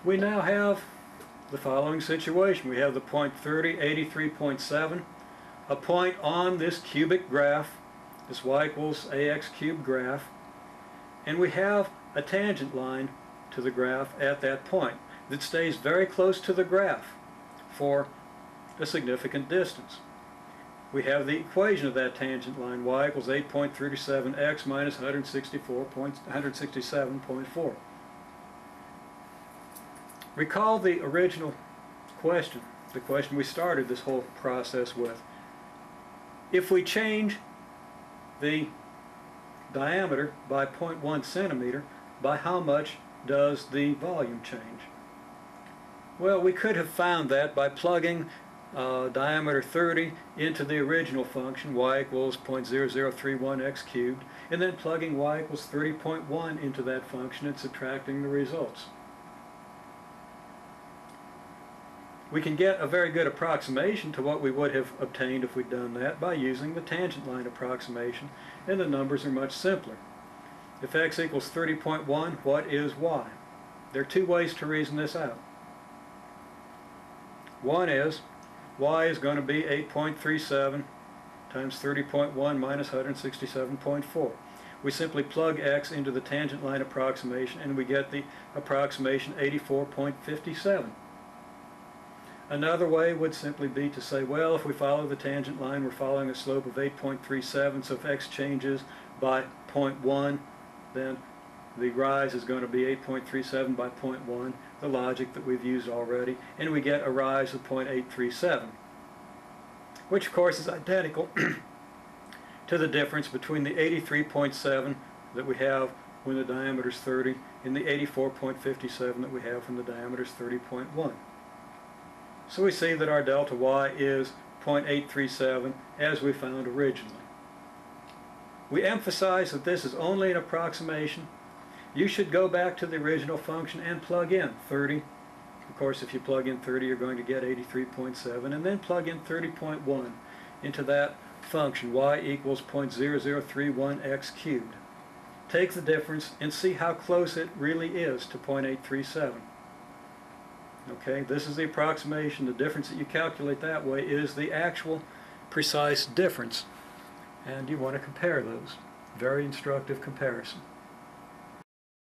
we now have the following situation. We have the point 30, 83.7, a point on this cubic graph, this y equals ax cubed graph, and we have a tangent line to the graph at that point that stays very close to the graph for a significant distance. We have the equation of that tangent line, y equals 8.37x minus 167.4. Recall the original question, the question we started this whole process with. If we change the diameter by 0.1 centimeter, by how much does the volume change? Well, we could have found that by plugging diameter 30 into the original function, y equals 0.0031x cubed, and then plugging y equals 30.1 into that function and subtracting the results. We can get a very good approximation to what we would have obtained if we'd done that by using the tangent line approximation, and the numbers are much simpler. If x equals 30.1, what is y? There are two ways to reason this out. One is, y is going to be 8.37 times 30.1 minus 167.4. We simply plug x into the tangent line approximation and we get the approximation 84.57. Another way would simply be to say, well, if we follow the tangent line, we're following a slope of 8.37, so if x changes by 0.1, then the rise is going to be 8.37 by 0.1, the logic that we've used already, and we get a rise of 0.837, which of course is identical to the difference between the 83.7 that we have when the diameter is 30 and the 84.57 that we have when the diameter is 30.1. So we see that our delta y is 0.837 as we found originally. We emphasize that this is only an approximation. You should go back to the original function and plug in 30. Of course, if you plug in 30, you're going to get 83.7, and then plug in 30.1 into that function, y equals 0.0031x cubed. Take the difference and see how close it really is to 0.837. Okay, this is the approximation. The difference that you calculate that way is the actual precise difference, and you want to compare those. Very instructive comparison.